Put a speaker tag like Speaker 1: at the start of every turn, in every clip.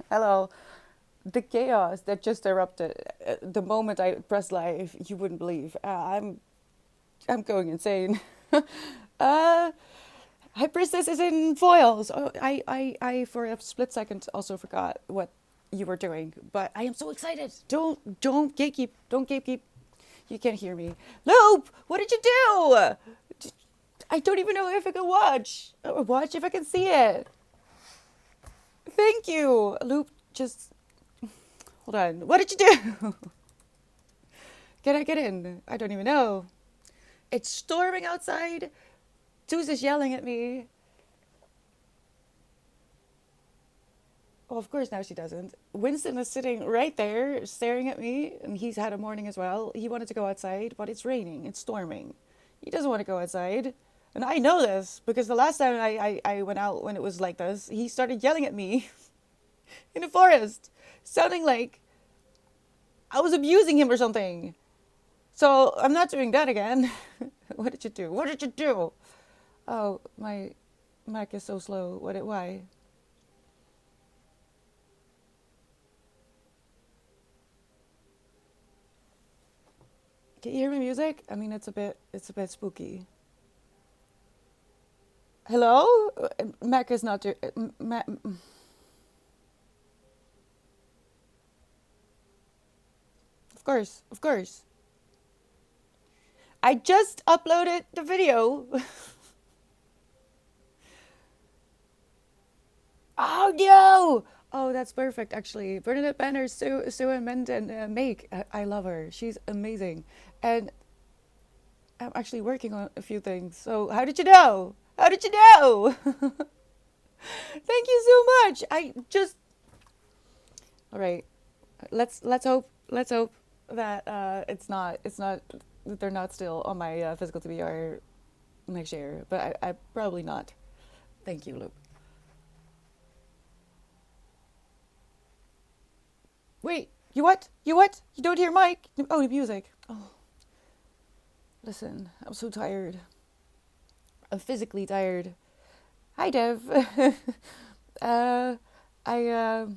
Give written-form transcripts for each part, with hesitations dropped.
Speaker 1: Hello. The chaos that just erupted the moment I pressed live, you wouldn't believe. I'm going insane. uh, High Priestess is in foils. Oh, I for a split second also forgot what you were doing, but I am so excited. Don't gatekeep. Don't gatekeep. You can't hear me. Loop, what did you do? I don't even know if I can watch. Watch if I can see it. Thank you, Loop. Just hold on. What did you do? Can I get in? I don't even know. It's storming outside. Zeus is yelling at me. Oh, of course, now she doesn't. Winston is sitting right there staring at me, and he's had a morning as well. He wanted to go outside, but it's raining, it's storming. He doesn't want to go outside. And I know this because the last time I went out when it was like this, he started yelling at me in the forest, sounding like I was abusing him or something. So I'm not doing that again. What did you do? What did you do? Oh, my Mac is so slow. Why? Can you hear my music? I mean, it's a bit spooky. Hello? Mac is not doing. Of course, of course. I just uploaded the video. Oh no! Oh, that's perfect. Actually, Bernadette Banner, Sue and Mend and Make. I love her. She's amazing, and I'm actually working on a few things. So, how did you know? How did you know? Thank you so much. I just. All right. Let's hope that it's not that they're not still on my physical TBR next year. But I probably not. Thank you, Luke. Wait, you what? You what? You don't hear Mike? Oh, the music. Oh, listen, I'm so tired. I'm physically tired. Hi, Dev. uh, I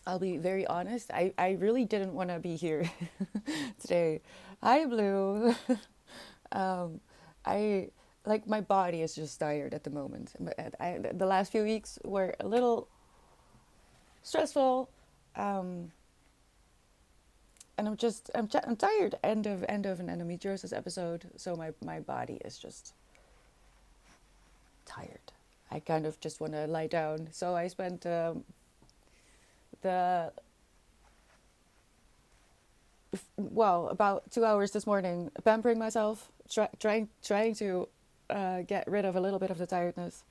Speaker 1: I'll be very honest. I really didn't want to be here today. Hi, Blue. um, I like my body is just tired at the moment. The last few weeks were a little stressful. Um, and I'm tired. End of an endometriosis episode, so my body is just tired. I kind of just want to lie down. So I spent the about 2 hours this morning pampering myself, trying to get rid of a little bit of the tiredness.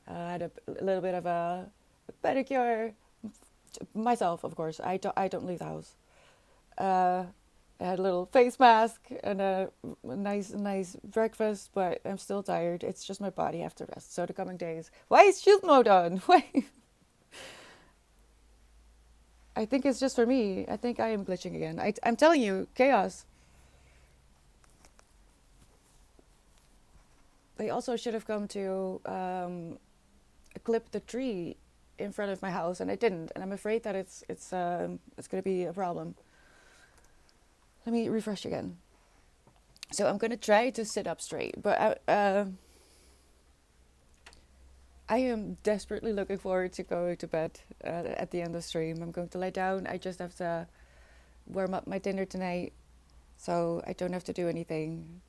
Speaker 1: I had a little bit of a pedicure myself, of course. I don't leave the house. Uh, I had a little face mask and a nice breakfast, but I'm still tired. It's just my body have to rest. So the coming days. Why is shield mode on? Why? I think it's just for me. I think I am glitching again. I'm telling you, chaos. They also should have come to clip the tree in front of my house, and I didn't. And I'm afraid that it's going to be a problem. Let me refresh again. So I'm going to try to sit up straight, but I am desperately looking forward to going to bed at the end of the stream. I'm going to lie down. I just have to warm up my dinner tonight, so I don't have to do anything.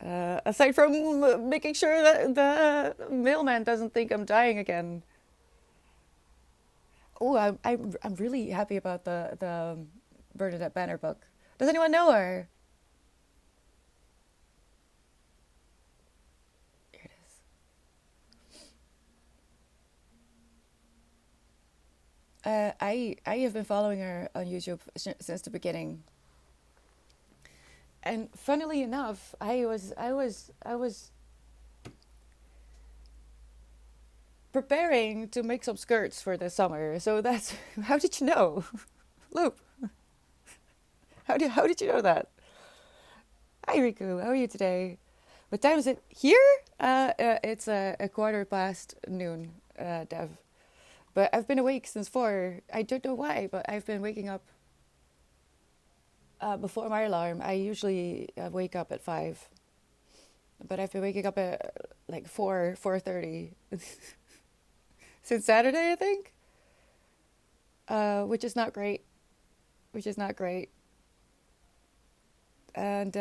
Speaker 1: Aside from making sure that the mailman doesn't think I'm dying again. Oh, I'm really happy about the Bernadette Banner book. Does anyone know her? Here it is. I have been following her on YouTube since the beginning, and funnily enough, I was preparing to make some skirts for this summer. So that's how did you know, Loop? How did you know that? Hi Riku, how are you today? What time is it here? It's a quarter past noon, Dev. But I've been awake since 4. I don't know why, but I've been waking up before my alarm. I usually wake up at 5, but I've been waking up at like 4:30 since Saturday, I think, which is not great. Which is not great. And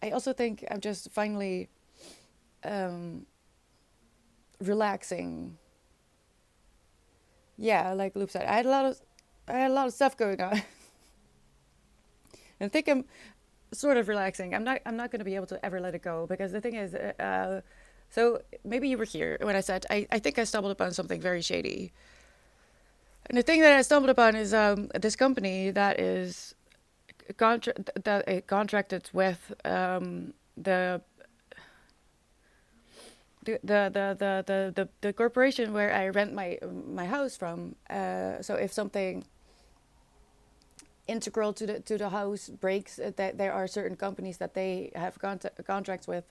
Speaker 1: I also think I'm just finally um, relaxing. Yeah, like Loop said, I had a lot of stuff going on. I think I'm sort of relaxing. I'm not going to be able to ever let it go because the thing is, so maybe you were here when I said I think I stumbled upon something very shady. And the thing that I stumbled upon is this company that is contracted with the the corporation where I rent my house from. So if something integral to the house breaks, that there are certain companies that they have contracts with,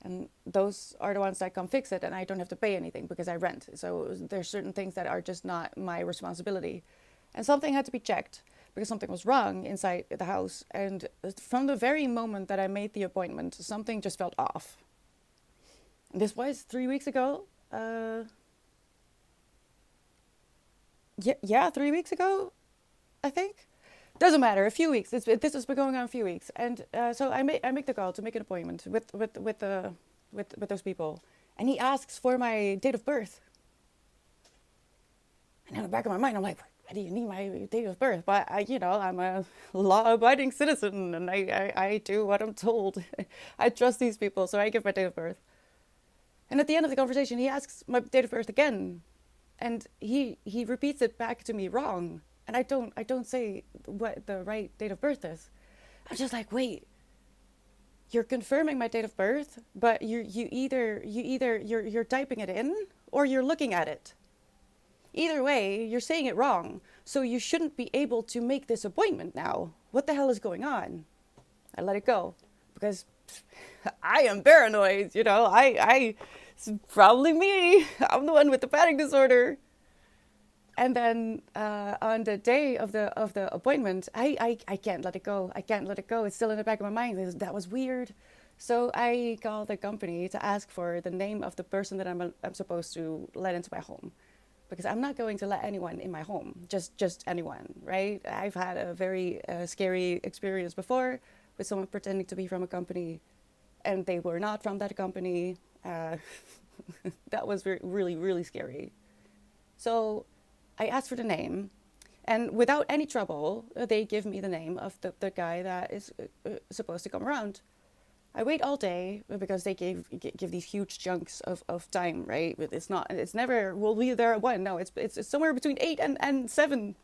Speaker 1: and those are the ones that come fix it, and I don't have to pay anything because I rent. So there's certain things that are just not my responsibility, and something had to be checked because something was wrong inside the house. And from the very moment that I made the appointment, something just felt off. This was 3 weeks ago. Yeah, 3 weeks ago, I think. Doesn't matter. A few weeks. This has been going on a few weeks, and so I make the call to make an appointment with those people, and he asks for my date of birth. And in the back of my mind, I'm like, why do you need my date of birth? But I'm a law-abiding citizen, and I do what I'm told. I trust these people, so I give my date of birth. And at the end of the conversation, he asks my date of birth again, and he repeats it back to me wrong. And I don't say what the right date of birth is. I'm just like, wait, you're confirming my date of birth, but you're typing it in or you're looking at it. Either way, you're saying it wrong. So you shouldn't be able to make this appointment now. What the hell is going on? I let it go because I am paranoid. It's probably me. I'm the one with the panic disorder. And then on the day of the appointment, I can't let it go. I can't let it go. It's still in the back of my mind. That was weird. So I called the company to ask for the name of the person that I'm supposed to let into my home, because I'm not going to let anyone in my home. Just anyone, right? I've had a very scary experience before with someone pretending to be from a company, and they were not from that company. That was really, really scary. So I asked for the name, and without any trouble, they give me the name of the guy that is supposed to come around. I wait all day because they give these huge chunks of time, right? But it's never, we'll be there at 1. No, it's somewhere between 8 and 7,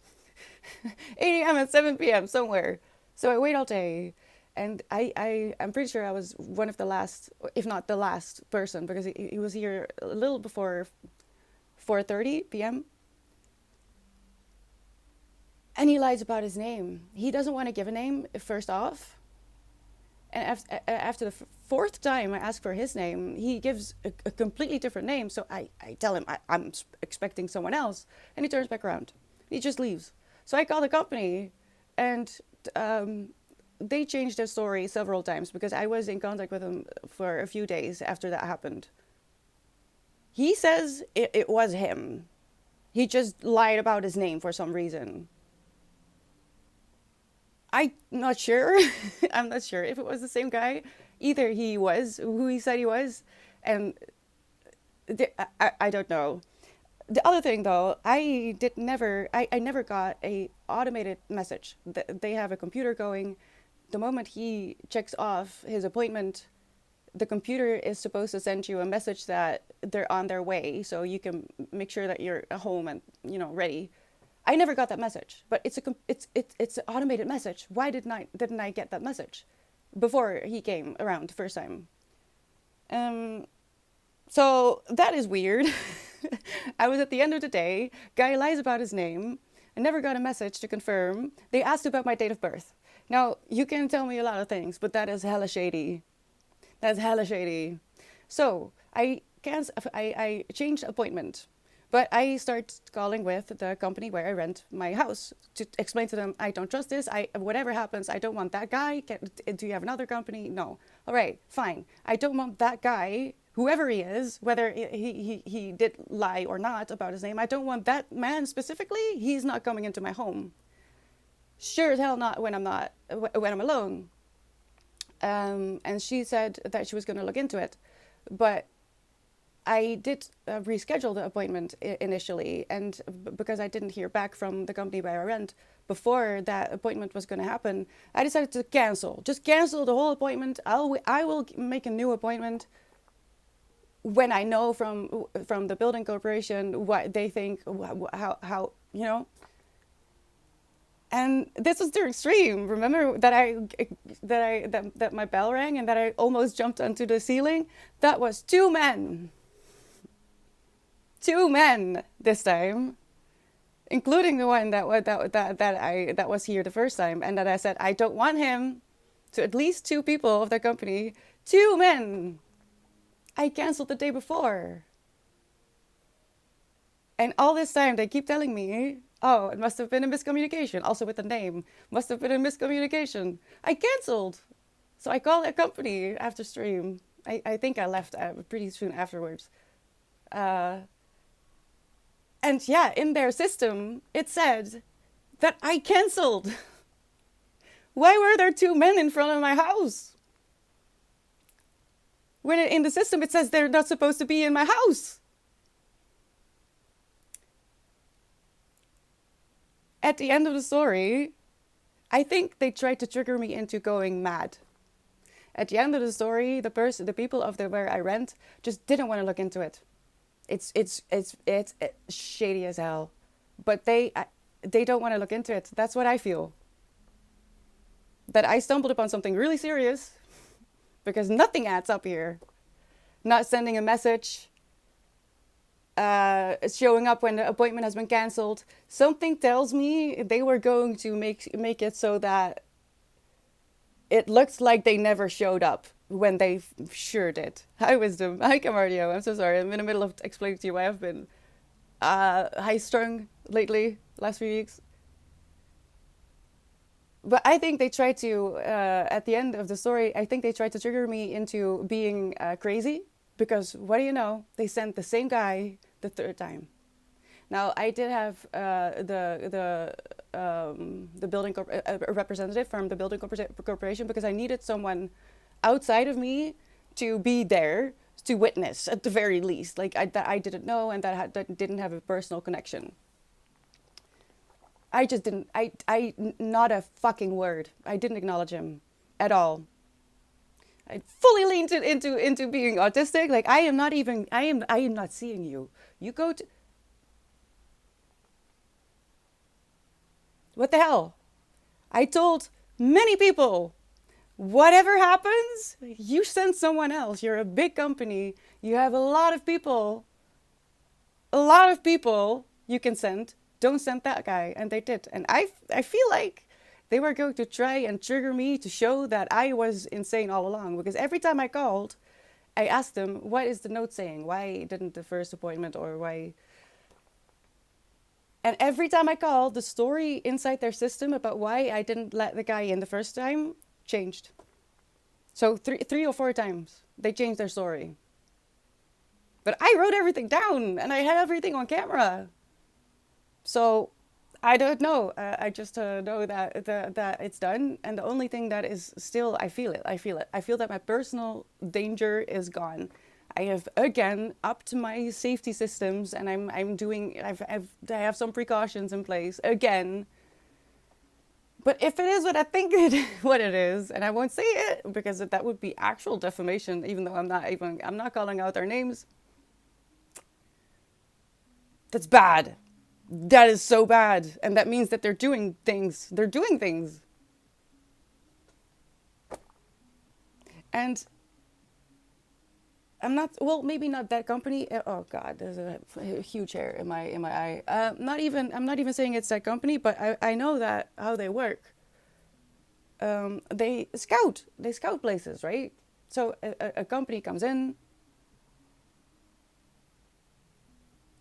Speaker 1: 8 a.m. and 7 p.m. somewhere. So I wait all day, and I'm pretty sure I was one of the last, if not the last person, because he was here a little before 4:30 p.m. And he lies about his name. He doesn't want to give a name, first off. And after the fourth time I ask for his name, he gives a completely different name. So I tell him I'm expecting someone else. And he turns back around. He just leaves. So I call the company, and they changed their story several times because I was in contact with him for a few days after that happened. He says it was him. He just lied about his name for some reason. I'm not sure. I'm not sure if it was the same guy. Either he was who he said he was, and I don't know. The other thing, though, I never got a automated message. They have a computer going. The moment he checks off his appointment, the computer is supposed to send you a message that they're on their way, so you can make sure that you're home and ready. I never got that message, but it's an automated message. Why didn't I get that message before he came around the first time? So that is weird. I was at the end of the day. Guy lies about his name. I never got a message to confirm. They asked about my date of birth. Now, you can tell me a lot of things, but that is hella shady. That's hella shady. So I changed appointment. But I start calling with the company where I rent my house to explain to them, I don't trust this. Whatever happens, I don't want that guy. Do you have another company? No. All right, fine. I don't want that guy, whoever he is, whether he did lie or not about his name. I don't want that man specifically. He's not coming into my home. Sure as hell not when I'm alone. And she said that she was going to look into it, but I did reschedule the appointment initially, and because I didn't hear back from the company where I rent before that appointment was going to happen, I decided to cancel. Just cancel the whole appointment. I will make a new appointment when I know from the building corporation what they think, how you know. And this was the extreme. Remember that my bell rang and that I almost jumped onto the ceiling? That was two men. Two men this time, including the one that was here the first time, and that I said I don't want him. To at least two people of the company, two men. I canceled the day before. And all this time they keep telling me, oh, it must have been a miscommunication. Also with the name, must have been a miscommunication. I canceled. So I called a company after stream. I think I left pretty soon afterwards. And yeah, in their system, it said that I canceled. Why were there two men in front of my house? When in the system, it says they're not supposed to be in my house. At the end of the story, I think they tried to trigger me into going mad. At the end of the story, the people of where I rent just didn't want to look into it. It's shady as hell, but they don't want to look into it. That's what I feel. That I stumbled upon something really serious, because nothing adds up here. Not sending a message, showing up when the appointment has been canceled. Something tells me they were going to make it so that it looks like they never showed up when they sure did. Hi, Wisdom. Hi, Camardio. I'm so sorry. I'm in the middle of explaining to you why I've been high-strung lately, last few weeks. But I think they tried to, at the end of the story, I think they tried to trigger me into being crazy. Because what do you know? They sent the same guy the third time. Now, I did have the building representative from the building corporation, because I needed someone outside of me to be there to witness at the very least, like that I didn't know and that didn't have a personal connection. I just didn't. I not a fucking word. I didn't acknowledge him at all. I fully leaned into being autistic. Like I am not seeing you. You go to. What the hell? I told many people, whatever happens, you send someone else. You're a big company. You have a lot of people. A lot of people you can send. Don't send that guy. And they did. And I feel like they were going to try and trigger me to show that I was insane all along. Because every time I called, I asked them, what is the note saying? Why didn't the first appointment, or why... And every time I called, the story inside their system about why I didn't let the guy in the first time changed. So three or four times, they changed their story. But I wrote everything down, and I had everything on camera. So I don't know. I just know that it's done. And the only thing that is still, I feel it. I feel that my personal danger is gone. I have again upped my safety systems, and I have some precautions in place again. But if it is what I think what it is, and I won't say it because that would be actual defamation, even though I'm not calling out their names. That's bad. That is so bad, and that means that they're doing things. They're doing things. And I'm not, well, maybe not that company. Oh God, there's a huge hair in my eye. I'm not even saying it's that company, but I know that how they work. They scout places, right? So a company comes in,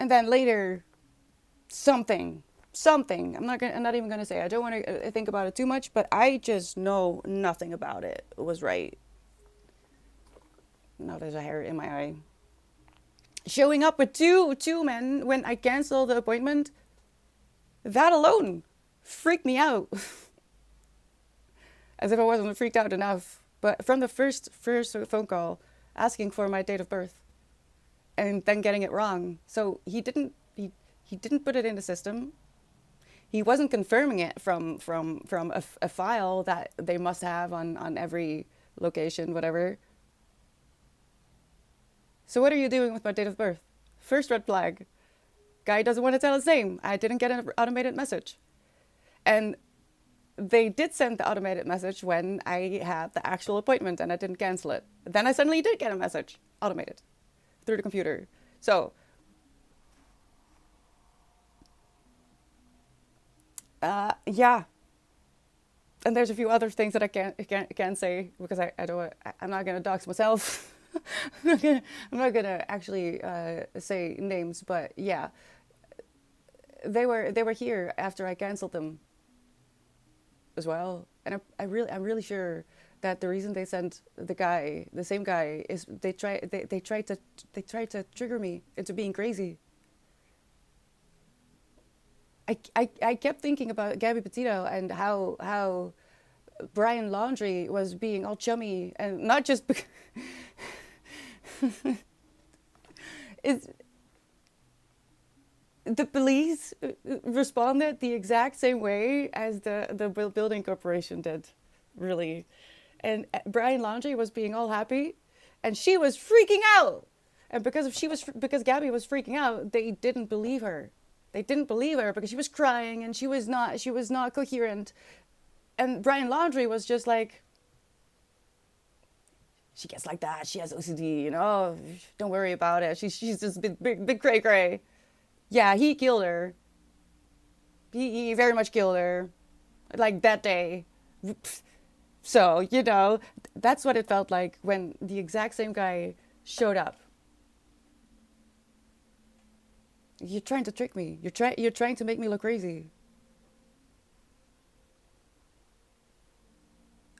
Speaker 1: And then later, something, something. I'm not even gonna say. I don't want to think about it too much, but I just know nothing about it was right. Now there's a hair in my eye. Showing up with two men when I canceled the appointment, that alone freaked me out. As if I wasn't freaked out enough. But from the first phone call, asking for my date of birth, and then getting it wrong. So he didn't put it in the system. He wasn't confirming it from a file that they must have on every location, whatever. So what are you doing with my date of birth? First red flag. Guy doesn't want to tell his name. I didn't get an automated message. And they did send the automated message when I had the actual appointment and I didn't cancel it. Then I suddenly did get a message, automated, through the computer. So, yeah. And there's a few other things that I can't say because I'm not gonna dox myself. I'm not gonna actually say names, but yeah, they were here after I canceled them as well, and I'm really sure that the reason they sent the same guy, is they tried to trigger me into being crazy. I kept thinking about Gabby Petito and how Brian Laundrie was being all chummy and not just because it's the police responded the exact same way as the building corporation did, really. And Brian Laundrie was being all happy, and she was freaking out. And because Gabby was freaking out, they didn't believe her. They didn't believe her because she was crying and she was not coherent. And Brian Laundrie was just like, she gets like that. She has OCD, you know. Don't worry about it. She's just big cray cray. Yeah, he killed her. He very much killed her, like that day. So you know, that's what it felt like when the exact same guy showed up. You're trying to trick me. You're trying to make me look crazy.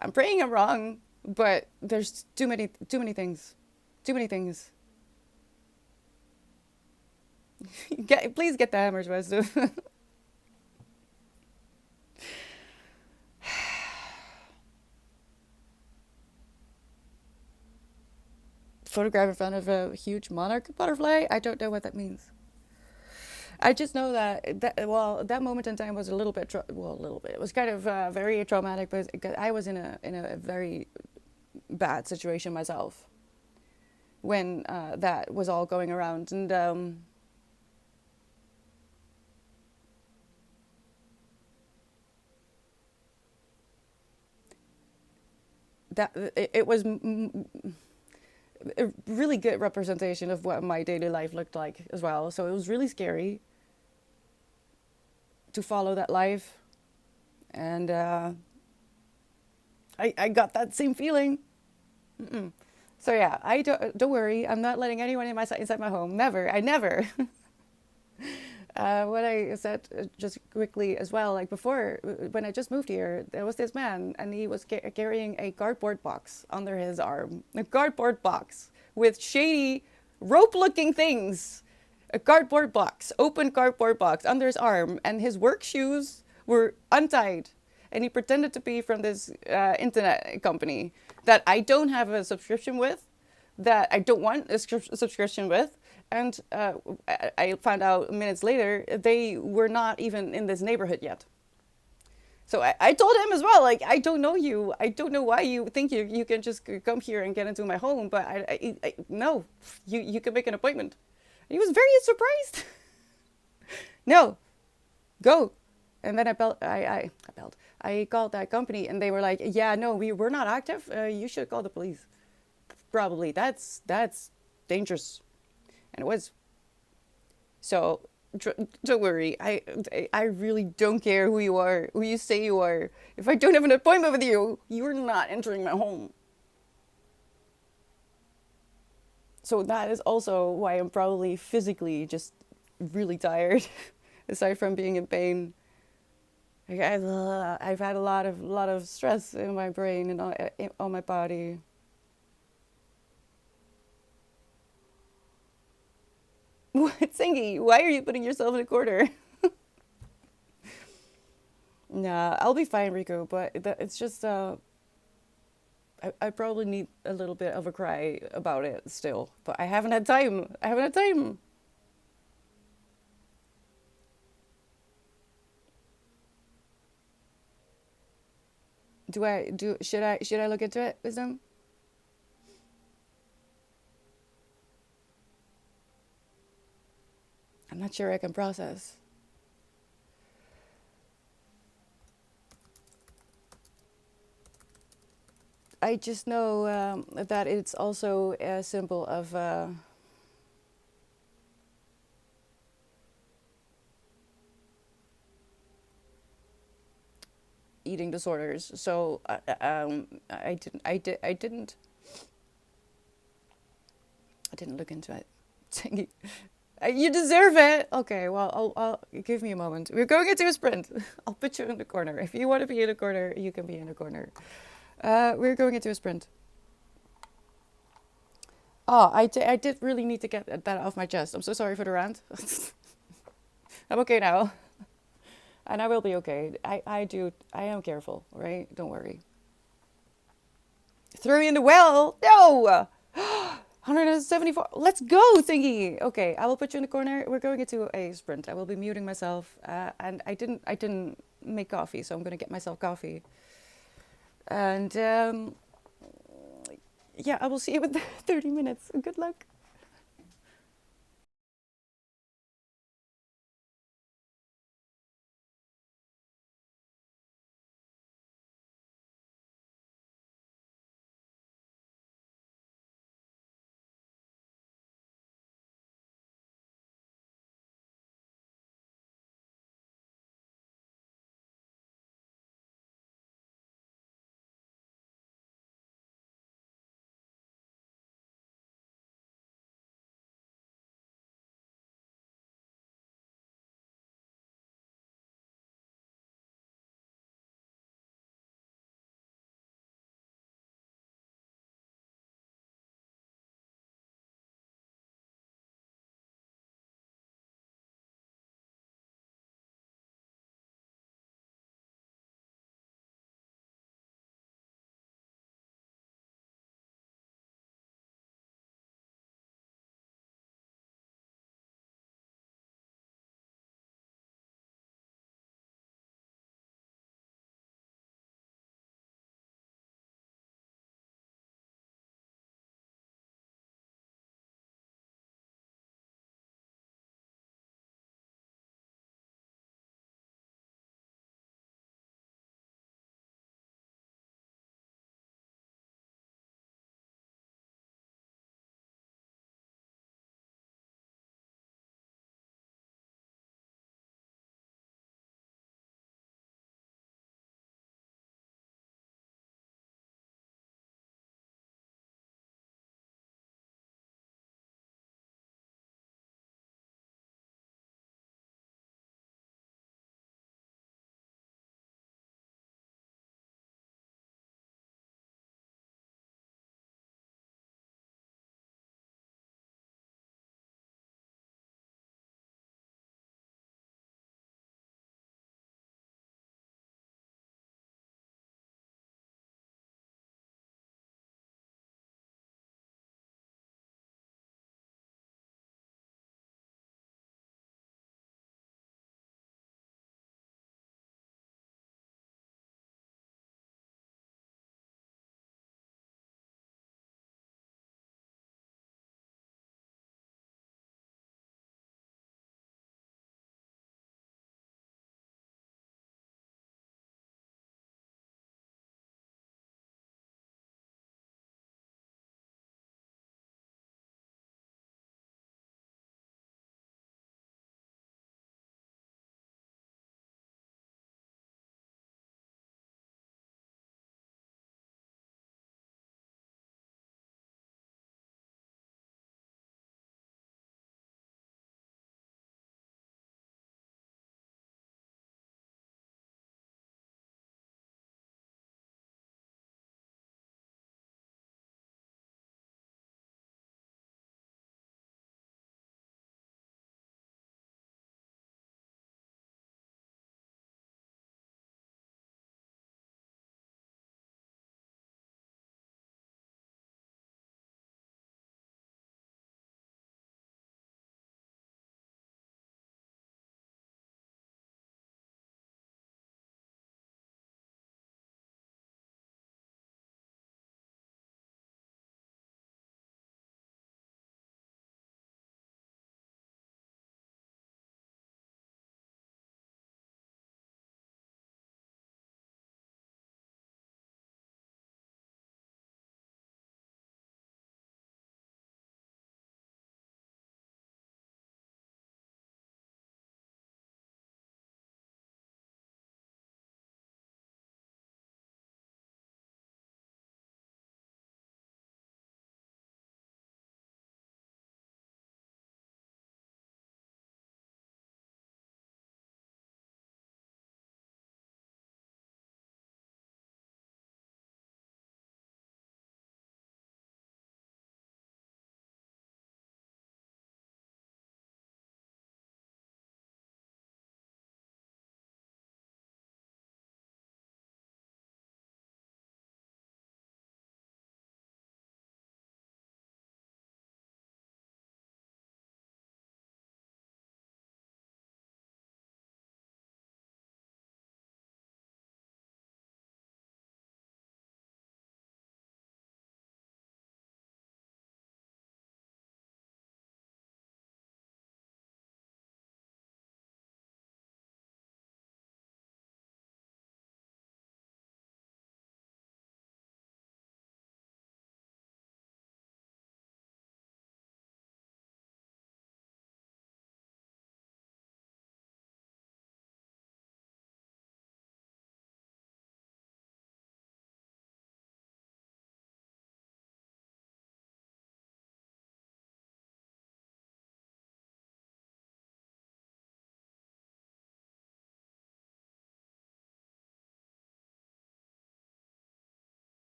Speaker 1: I'm praying I'm wrong, but there's too many things. Too many things. Please get the hammers, Wisdom. Photograph in front of a huge monarch butterfly? I don't know what that means. I just know that moment in time was a little bit, a little bit. It was kind of very traumatic, but I was in a very bad situation myself when that was all going around, and that it was a really good representation of what my daily life looked like as well. So it was really scary to follow that life, and I got that same feeling. Mm-mm. So yeah, I don't worry. I'm not letting anyone inside my home. Never. I never. What I said just quickly as well, like before, when I just moved here, there was this man, and he was carrying a cardboard box under his arm. A cardboard box with shady rope-looking things. A cardboard box, open cardboard box under his arm, and his work shoes were untied. And he pretended to be from this internet company that I don't have a subscription with, that I don't want a subscription with. And I found out minutes later, they were not even in this neighborhood yet. So I told him as well, like, I don't know you. I don't know why you think you can just come here and get into my home. But no, you can make an appointment. And he was very surprised. No, go. And then I called that company, and they were like, yeah, no, we're not active. You should call the police. Probably. That's dangerous. And it was. So don't worry. I really don't care who you are, who you say you are. If I don't have an appointment with you, you're not entering my home. So that is also why I'm probably physically just really tired, aside from being in pain. Like I've had a lot of stress in my brain and on my body. What, Singy? Why are you putting yourself in a corner? Nah, I'll be fine, Rico. But it's just I probably need a little bit of a cry about it still. But I haven't had time. I haven't had time. Do I do? Should I look into it, Wisdom? I'm not sure I can process. I just know that it's also a symbol of eating disorders. So I didn't look into it. You deserve it. Okay, well, I'll give me a moment. We're going into a sprint. I'll put you in the corner. If you want to be in a corner, you can be in a corner. We're going into a sprint. Oh, I did really need to get that off my chest. I'm so sorry for the rant. I'm okay now. And I will be okay. I am careful, right? Don't worry. Throw me in the well? No! 174. Let's go, thingy. Okay, I will put you in the corner. We're going into a sprint. I will be muting myself. And I didn't make coffee, so I'm gonna get myself coffee. And yeah, I will see you in 30 minutes. Good luck.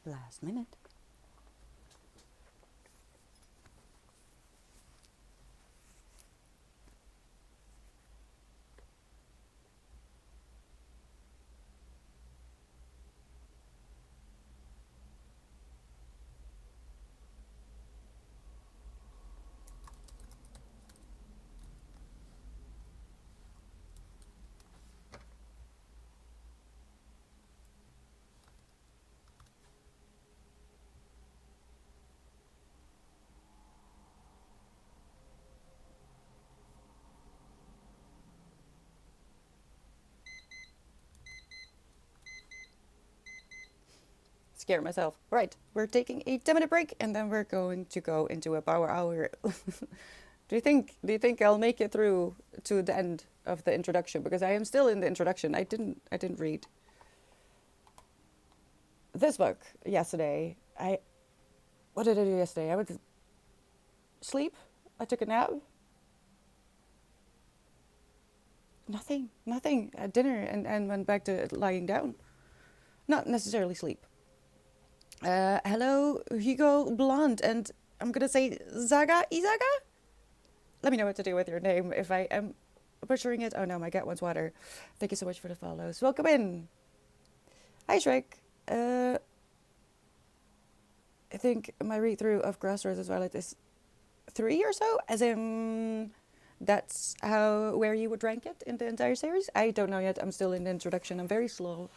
Speaker 1: Last minute. Scare myself. Right, we're taking a 10-minute break and then we're going to go into a power hour. Do you think I'll make it through to the end of the introduction? Because I am still in the introduction. I didn't read this book yesterday. What did I do yesterday? I went to sleep. I took a nap. Nothing. At dinner and went back to lying down. Not necessarily sleep. Hello, Hugo Blonde, and I'm gonna say Izaga? Let me know what to do with your name if I am butchering it. Oh no, my cat wants water. Thank you so much for the follows. Welcome in. Hi, Shrek. I think my read through of Crossroads of Twilight is 3 or so, as in that's where you would rank it in the entire series. I don't know yet. I'm still in the introduction. I'm very slow.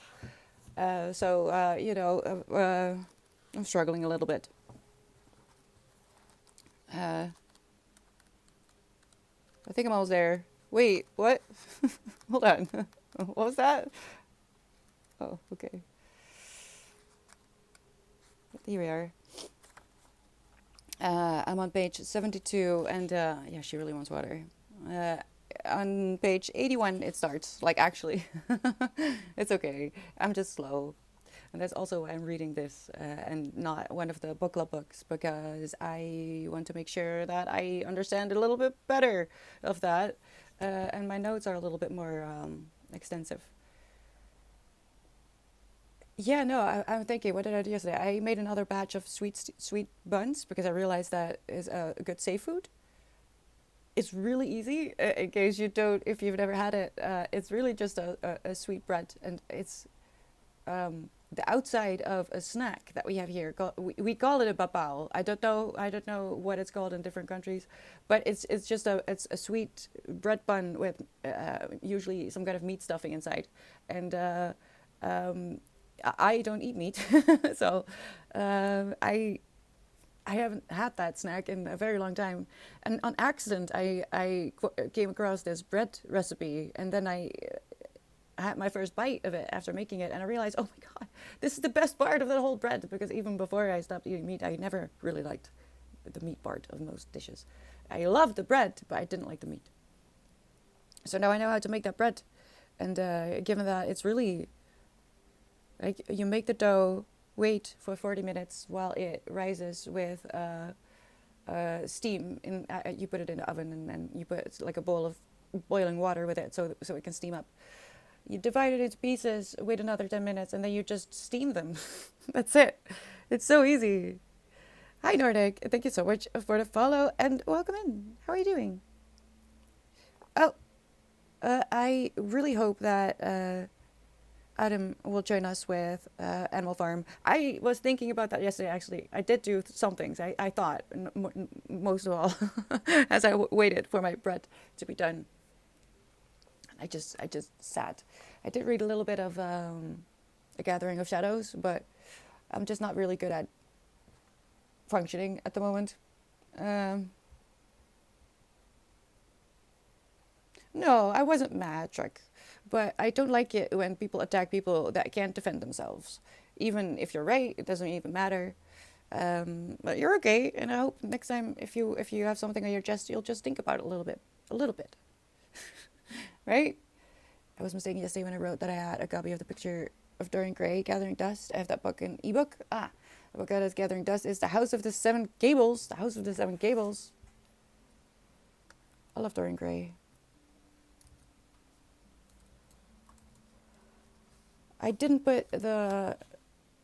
Speaker 1: I'm struggling a little bit. I think I'm almost there. Wait, what? Hold on. What was that? Oh, okay. Here we are. I'm on page 72, and yeah, she really wants water. On page 81, it starts. Like, actually, it's okay. I'm just slow. And that's also why I'm reading this and not one of the book club books, because I want to make sure that I understand a little bit better of that. And my notes are a little bit more extensive. Yeah, no, I'm thinking, what did I do yesterday? I made another batch of sweet buns because I realized that is a good safe food. It's really easy, in case you don't, if you've never had it. It's really just a sweet bread, and it's the outside of a snack that we have here. We call it a babao. I don't know what it's called in different countries, but it's just it's a sweet bread bun with usually some kind of meat stuffing inside, and I don't eat meat, so I haven't had that snack in a very long time. And on accident, I came across this bread recipe, and then I had my first bite of it after making it, and I realized, oh my god, this is the best part of the whole bread, because even before I stopped eating meat, I never really liked the meat part of most dishes. I loved the bread, but I didn't like the meat. So now I know how to make that bread, and given that it's really, like, you make the dough, wait for 40 minutes while it rises with steam. You put it in the oven, and then you put like a bowl of boiling water with it, so it can steam up. You divide it into pieces, wait another 10 minutes, and then you just steam them. That's it. It's so easy. Hi, Nordic. Thank you so much for the follow, and welcome in. How are you doing? Oh, I really hope that Adam will join us with Animal Farm. I was thinking about that yesterday, actually. I did do some things, I thought, most of all, as I waited for my bread to be done. I just sat. I did read a little bit of A Gathering of Shadows, but I'm just not really good at functioning at the moment. No, I wasn't mad, Trek. But I don't like it when people attack people that can't defend themselves. Even if you're right, it doesn't even matter. But you're okay, and I hope next time, if you have something on your chest, you'll just think about it a little bit, right? I was mistaken yesterday when I wrote that I had a copy of the picture of Dorian Gray, Gathering Dust. I have that book in ebook. The book that is Gathering Dust is The House of the Seven Gables. The House of the Seven Gables. I love Dorian Gray. I didn't put the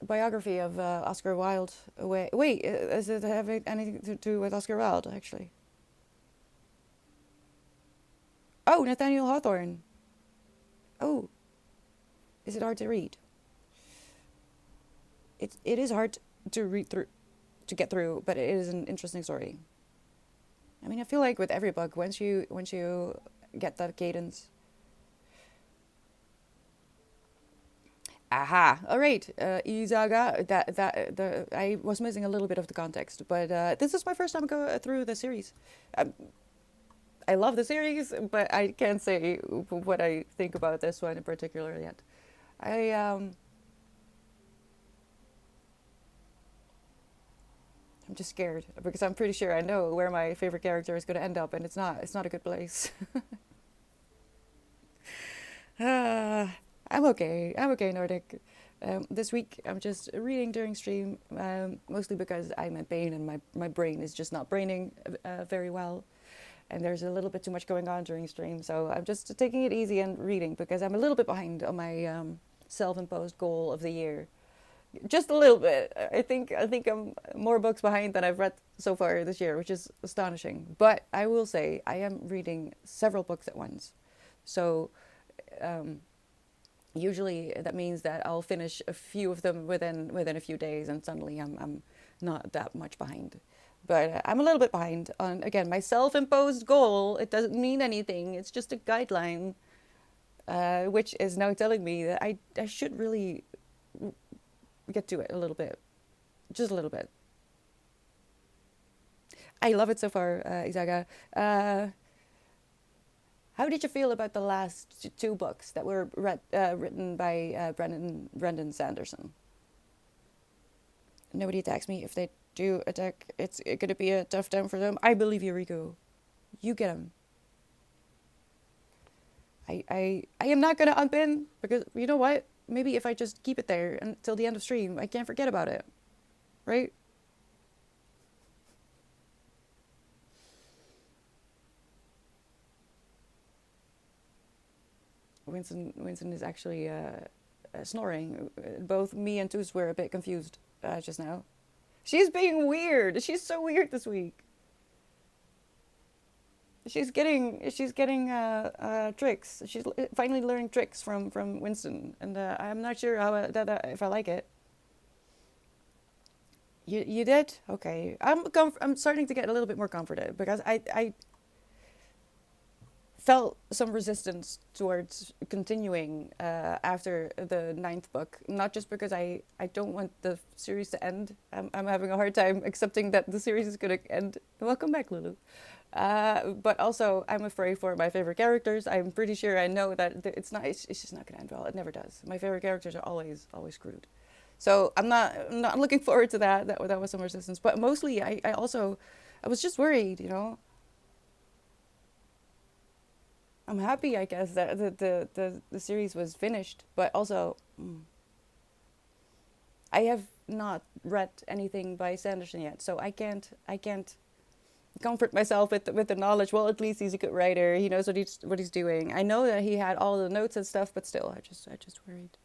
Speaker 1: biography of Oscar Wilde. Wait, does it have anything to do with Oscar Wilde, actually? Oh, Nathaniel Hawthorne. Oh, is it hard to read? It is hard to read through, to get through, but it is an interesting story. I mean, I feel like with every book, once you get that cadence. Aha! All right, Izaga. I was missing a little bit of the context, but this is my first time go through the series. Um, I love the series, but I can't say what I think about this one in particular yet. I I'm just scared because I'm pretty sure I know where my favorite character is going to end up, and it's not a good place. uh, I'm okay. I'm okay, Nordic. This week I'm just reading during stream, mostly because I'm in pain and my brain is just not braining very well. And there's a little bit too much going on during stream, so I'm just taking it easy and reading because I'm a little bit behind on my self-imposed goal of the year. Just a little bit. I think I'm more books behind than I've read so far this year, which is astonishing. But I will say I am reading several books at once, so um, usually that means that I'll finish a few of them within a few days, and suddenly I'm not that much behind. But I'm a little bit behind on, again, my self-imposed goal. It doesn't mean anything. It's just a guideline, which is now telling me that I should really get to it a little bit, just a little bit. I love it so far, Izaga. How did you feel about the last two books that were written by Brendan Sanderson? Nobody attacks me. If they do attack, it's going to be a tough time for them. I believe you, Riku. You get him. I am not going to unpin because, you know what? Maybe if I just keep it there until the end of stream, I can't forget about it. Right? Winston is actually snoring. Both me and Toos were a bit confused just now. She's being weird. She's so weird this week. She's getting tricks. She's finally learning tricks from Winston, and I'm not sure how if I like it. You did? Okay. I'm starting to get a little bit more comforted because I felt some resistance towards continuing after the ninth book. Not just because I don't want the series to end. I'm having a hard time accepting that the series is going to end. Welcome back, Lulu. But also, I'm afraid for my favorite characters. I'm pretty sure I know that it's not. It's just not going to end well. It never does. My favorite characters are always screwed. So I'm not looking forward to that. That was some resistance. But mostly, I was just worried. I'm happy, I guess, that the series was finished, but also I have not read anything by Sanderson yet, so I can't comfort myself with the knowledge. Well, at least he's a good writer. He knows what he's doing. I know that he had all the notes and stuff, but still, I just worried.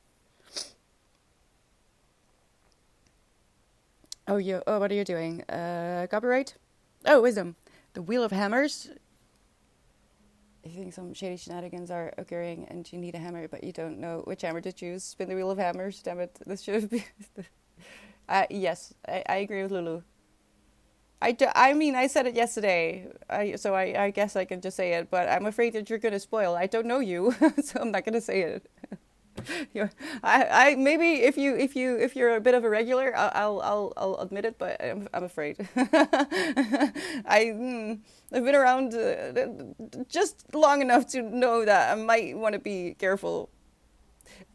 Speaker 1: Oh, what are you doing? Copyright? Oh, wisdom. The Wheel of Hammers. You think some shady shenanigans are occurring and you need a hammer, but you don't know which hammer to choose. Spin the Wheel of Hammers. Damn it. This should be... yes, I agree with Lulu. I mean, I said it yesterday, so I guess I can just say it, but I'm afraid that you're going to spoil. I don't know you, so I'm not going to say it. I maybe if you're a bit of a regular, I'll admit it, but I'm afraid. I've been around just long enough to know that I might want to be careful.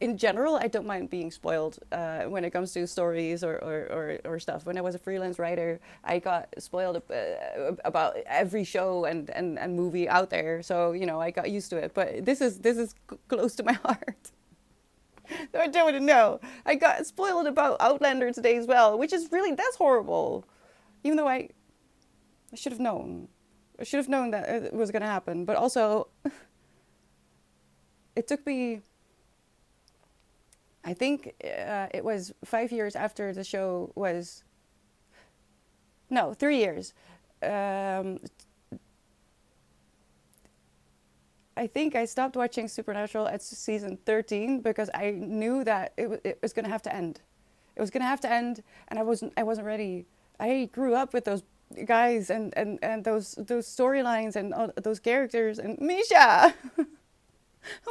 Speaker 1: In general, I don't mind being spoiled when it comes to stories or stuff. When I was a freelance writer, I got spoiled about every show and movie out there, so I got used to it. But this is close to my heart. I don't know. I got spoiled about Outlander today as well, which is that's horrible. Even though I should have known. I should have known that it was going to happen. But also, it took me I think it was 5 years after the show was, no, 3 years. Um, I think I stopped watching Supernatural at season 13 because I knew that it was going to have to end. It was going to have to end, and I wasn't ready. I grew up with those guys and those storylines and all those characters and Misha. I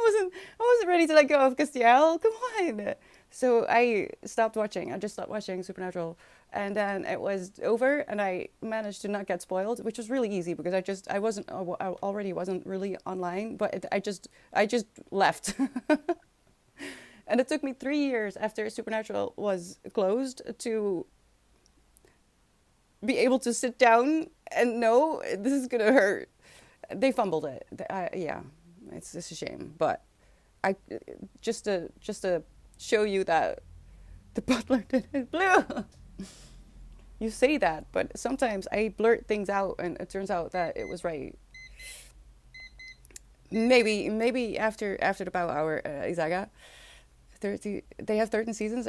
Speaker 1: wasn't ready to let go of Castiel. Come on. So I stopped watching. I just stopped watching Supernatural, and then it was over, and I managed to not get spoiled, which was really easy because I wasn't I already wasn't really online, but I just left. And it took me 3 years after Supernatural was closed to be able to sit down and know this is gonna hurt. They fumbled it. Yeah, it's a shame, but I just to show you that the butler didn't blue. You say that, but sometimes I blurt things out, and it turns out that it was right. Maybe after the Power Hour, Izaga. 30, they have 13 seasons.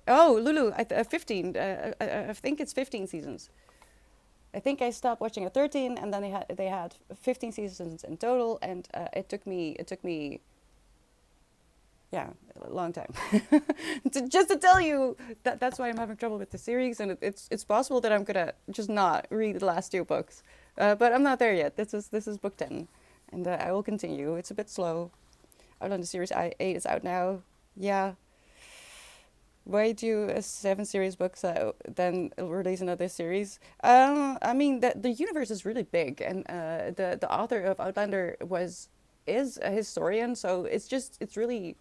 Speaker 1: Oh, Lulu, 15. I think it's 15 seasons. I think I stopped watching at 13, and then they had 15 seasons in total, and it took me yeah, a long time. Just to tell you that that's why I'm having trouble with the series, and it's possible that I'm gonna just not read the last two books, but I'm not there yet. This is book 10, and I will continue. It's a bit slow. Outlander series 8 is out now. Yeah. Why do a 7 series books then release another series? I mean the universe is really big, and the author of Outlander is a historian, so it's really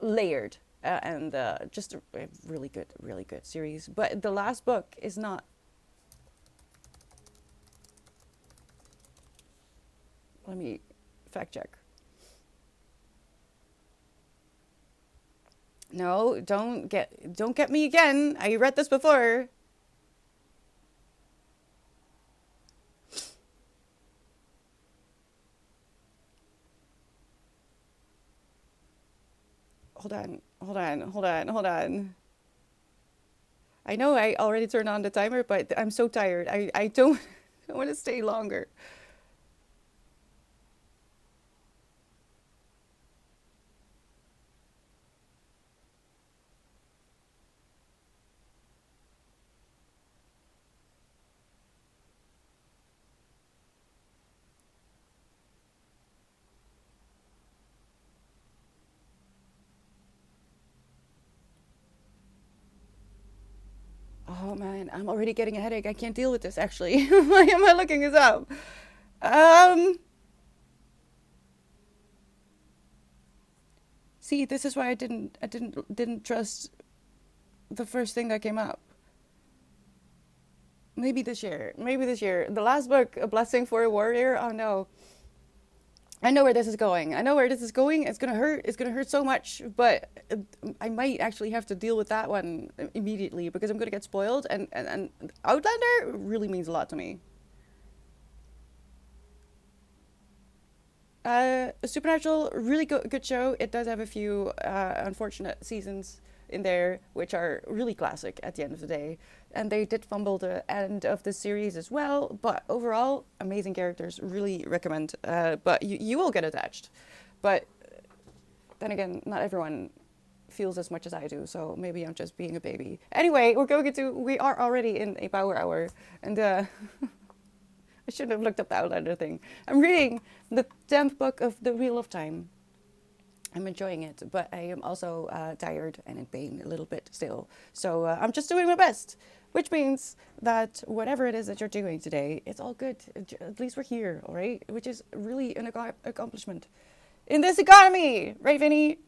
Speaker 1: layered, and just a really good series. But the last book is not. Let me fact check. No, don't get me again. I read this before. Hold on. I know I already turned on the timer, but I'm so tired. I don't I want to stay longer. Oh man, I'm already getting a headache. I can't deal with this actually. Why am I looking this up? Um, See, this is why I didn't trust the first thing that came up. Maybe this year. Maybe this year. The last book, A Blessing for a Warrior. Oh no. I know where this is going. I know where this is going. It's gonna hurt. It's gonna hurt so much, but I might actually have to deal with that one immediately because I'm gonna get spoiled. And Outlander really means a lot to me. Supernatural, really good show. It does have a few unfortunate seasons in there, which are really classic at the end of the day. And they did fumble the end of the series as well. But overall, amazing characters. Really recommend. But you will get attached. But then again, not everyone feels as much as I do. So maybe I'm just being a baby. Anyway, we are already in a power hour. And I shouldn't have looked up the Outlander thing. I'm reading the 10th book of The Wheel of Time. I'm enjoying it, but I am also tired and in pain a little bit still. So I'm just doing my best, which means that whatever it is that you're doing today, it's all good. At least we're here, all right? Which is really an accomplishment in this economy, right, Vinny?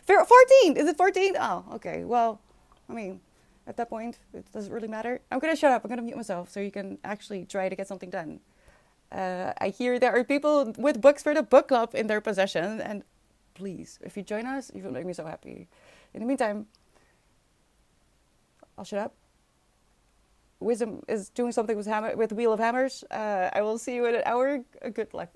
Speaker 1: 14! Is it 14? Oh, okay. Well, I mean, at that point, it doesn't really matter. I'm going to shut up. I'm going to mute myself so you can actually try to get something done. I hear there are people with books for the book club in their possession, and please, if you join us, you will make me so happy. In the meantime, I'll shut up. Wisdom is doing something with Wheel of Hammers. I will see you in an hour. Good luck.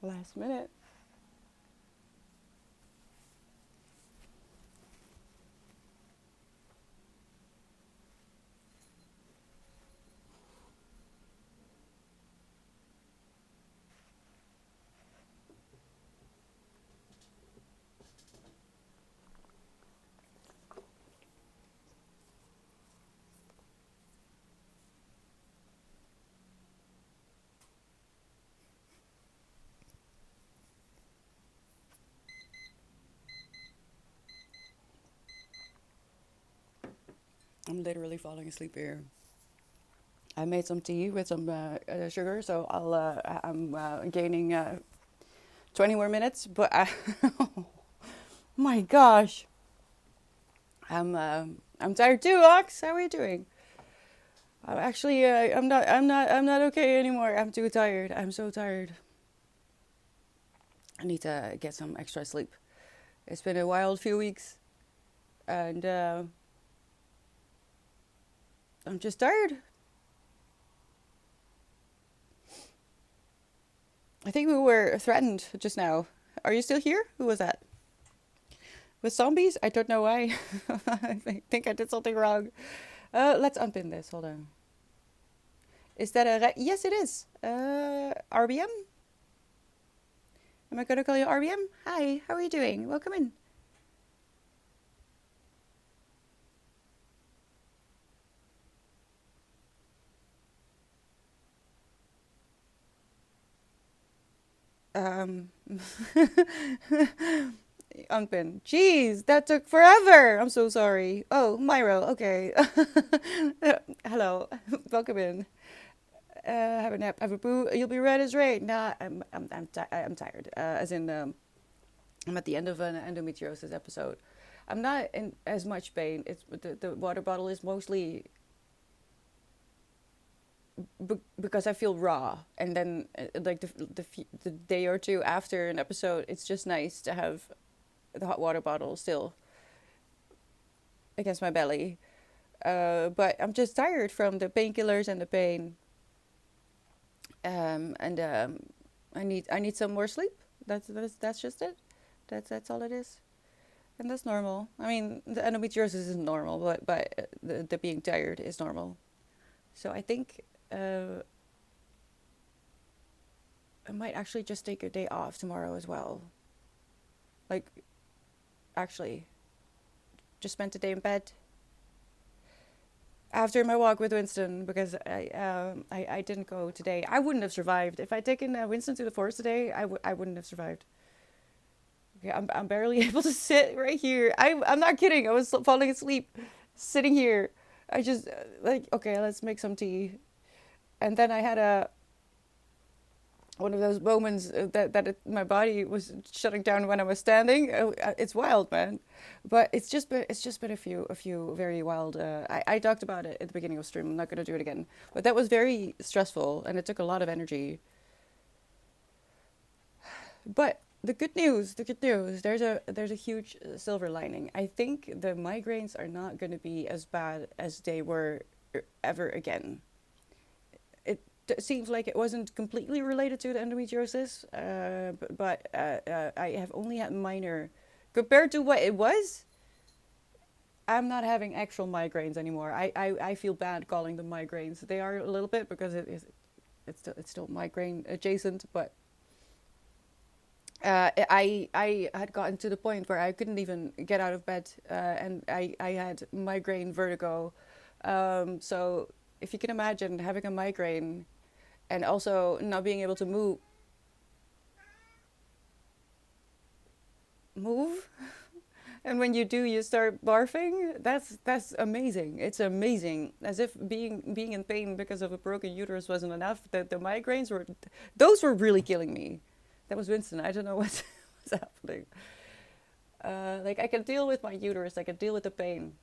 Speaker 1: Last minute. I'm literally falling asleep here. I made some tea with some sugar, so I'm gaining 20 more minutes. But oh my gosh, I'm tired too, Ox. How are you doing? I'm actually I'm not okay anymore. I'm too tired. I'm so tired. I need to get some extra sleep. It's been a wild few weeks, and I'm just tired. I think we were threatened just now. Are you still here? Who was that? With zombies? I don't know why. I think I did something wrong. Let's unpin this. Hold on. Is that yes, it is. RBM? Am I going to call you RBM? Hi, how are you doing? Welcome in. Um, unpin. Jeez, that took forever. I'm so sorry. Oh, Myro. Okay. Hello. Welcome in. Have a nap. Have a poo. You'll be red as rain. Nah, I'm tired. As in, I'm at the end of an endometriosis episode. I'm not in as much pain. It's the water bottle is mostly because I feel raw, and then like the day or two after an episode, it's just nice to have the hot water bottle still against my belly. But I'm just tired from the painkillers and the pain. And I need some more sleep. That's just it. That's all it is, and that's normal. I mean, the endometriosis isn't normal, but the being tired is normal. So I think I might actually just take a day off tomorrow as well. Like, actually, just spent a day in bed after my walk with Winston, because I didn't go today. I wouldn't have survived if I'd taken Winston to the forest today. I wouldn't have survived. Okay, I'm barely able to sit right here. I'm not kidding. I was falling asleep, sitting here. I just like, okay, let's make some tea, and then I had a one of those moments my body was shutting down when I was standing. It's wild, man. But it's just been a few very wild. I talked about it at the beginning of stream. I'm not gonna do it again. But that was very stressful, and it took a lot of energy. But the good news. There's a huge silver lining. I think the migraines are not going to be as bad as they were ever again. It seems like it wasn't completely related to the endometriosis, but I have only had minor, compared to what it was. I'm not having actual migraines anymore. I feel bad calling them migraines. They are a little bit because it's still migraine adjacent, but I had gotten to the point where I couldn't even get out of bed, and I had migraine vertigo. So if you can imagine having a migraine and also not being able to move, and when you do, you start barfing. That's amazing. It's amazing. As if being in pain because of a broken uterus wasn't enough. The migraines were really killing me. That was Winston. I don't know what's happening. Like, I can deal with my uterus. I can deal with the pain.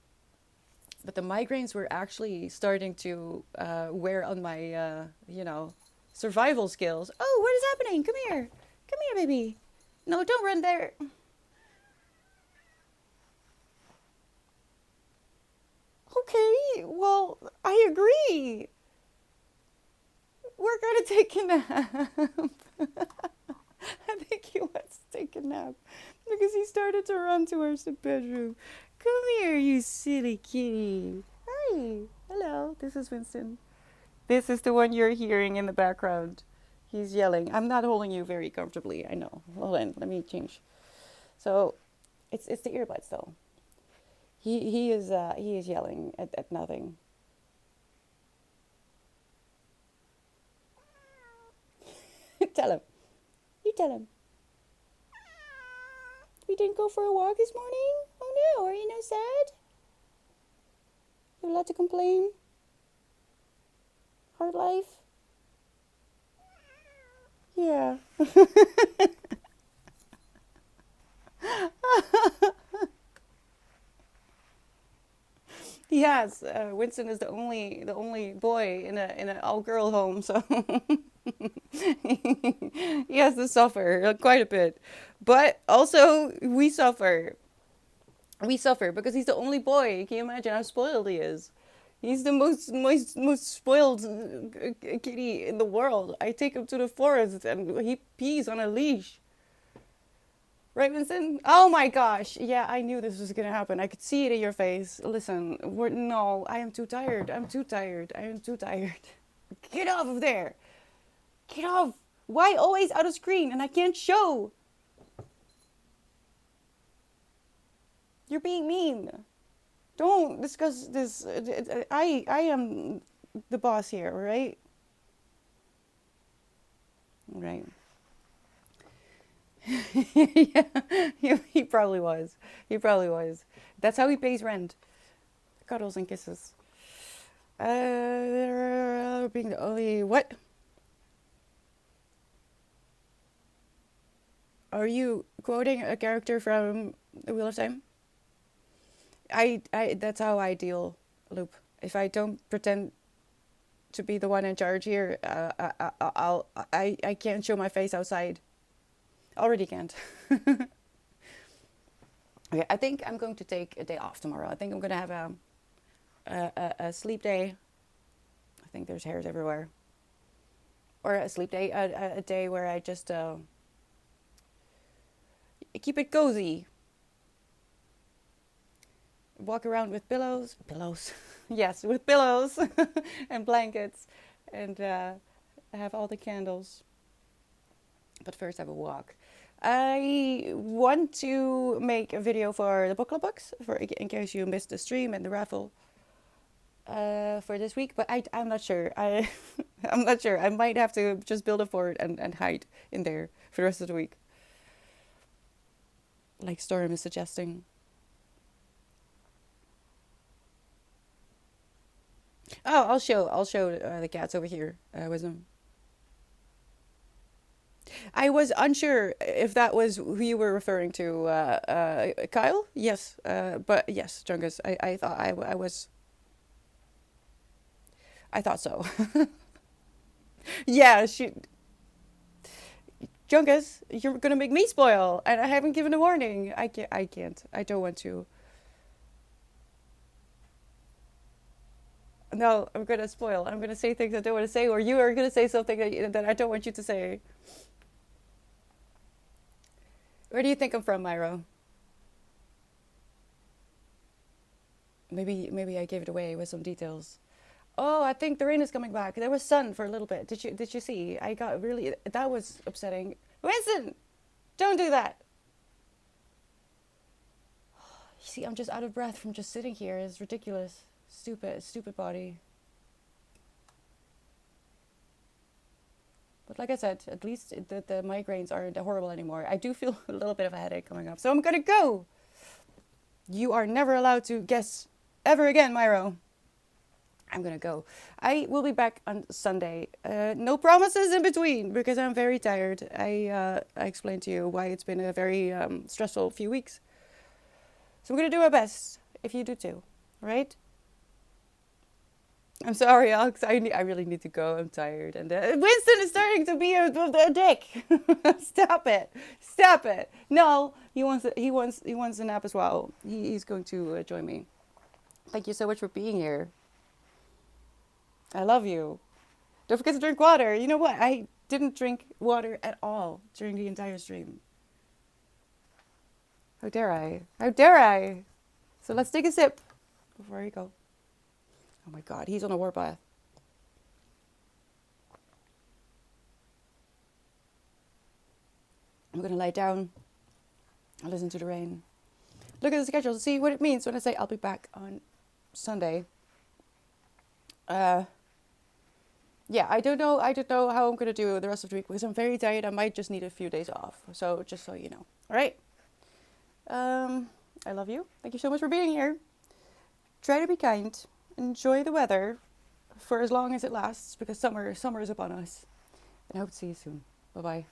Speaker 1: But the migraines were actually starting to wear on my, survival skills. Oh, what is happening? Come here. Come here, baby. No, don't run there. Okay, well, I agree. We're going to take a nap. a nap because he started to run towards the bedroom. Come here, you silly kitty. Hi. Hello. This is Winston. This is the one you're hearing in the background. He's yelling. I'm not holding you very comfortably. I know. Hold on. Let me change. So, it's the earbuds though. He is yelling at nothing. Tell him. You tell him. We didn't go for a walk this morning? Oh no, are you not sad? You allowed to complain? Hard life? Yeah. Yes, Winston is the only boy in a all girl home, so he has to suffer quite a bit. But also we suffer. We suffer because he's the only boy. Can you imagine how spoiled he is? He's the most spoiled kitty in the world. I take him to the forest and he pees on a leash. Right, Vincent? Oh my gosh. Yeah, I knew this was going to happen. I could see it in your face. Listen, no, I am too tired. I'm too tired. I am too tired. Get off of there. Get off. Why always out of screen and I can't show? You're being mean. Don't discuss this. I am the boss here, right? Right. Yeah, he probably was. He probably was. That's how he pays rent. Cuddles and kisses. Being the only... What? Are you quoting a character from The Wheel of Time? That's how I deal, Loop. If I don't pretend to be the one in charge here, I can't show my face outside. Already can't. Okay, I think I'm going to take a day off tomorrow. I think I'm going to have a sleep day. I think there's hairs everywhere. Or a sleep day, a day where I just keep it cozy. Walk around with pillows. Yes, with pillows and blankets, and have all the candles. But first have a walk. I want to make a video for the book club books, in case you missed the stream and the raffle for this week, but I'm not sure. I'm not sure. I might have to just build a fort and hide in there for the rest of the week, like Storm is suggesting. Oh, I'll show the cats over here. Wisdom. I was unsure if that was who you were referring to, Kyle. Yes, but yes, Jungus. I thought I was. I thought so. Yeah, Jungus, you're gonna make me spoil, and I haven't given a warning. I can't. I can't. I don't want to. No, I'm gonna spoil. I'm gonna say things I don't want to say, or you are gonna say something that I don't want you to say. Where do you think I'm from, Myro? Maybe I gave it away with some details. Oh, I think the rain is coming back. There was sun for a little bit. Did you see? I got really, that was upsetting. Winston, don't do that. You see, I'm just out of breath from just sitting here. It's ridiculous. Stupid body. But like I said, at least the migraines aren't horrible anymore. I do feel a little bit of a headache coming up. So I'm gonna go. You are never allowed to guess ever again, Myro. I'm gonna go. I will be back on Sunday. No promises in between because I'm very tired. I explained to you why it's been a very stressful few weeks. So I'm gonna do my best. If you do too, right? I'm sorry, Alex. I really need to go. I'm tired. And Winston is starting to be a dick. Stop it. Stop it. No, he wants a nap as well. He's going to join me. Thank you so much for being here. I love you. Don't forget to drink water. You know what? I didn't drink water at all during the entire stream. How dare I? How dare I? So let's take a sip before you go. Oh my God, he's on a warpath. I'm going to lie down and listen to the rain. Look at the schedule to see what it means when I say I'll be back on Sunday. Yeah, I don't know how I'm going to do the rest of the week because I'm very tired. I might just need a few days off. So just so you know. All right. I love you. Thank you so much for being here. Try to be kind. Enjoy the weather for as long as it lasts because summer is upon us. And I hope to see you soon. Bye-bye.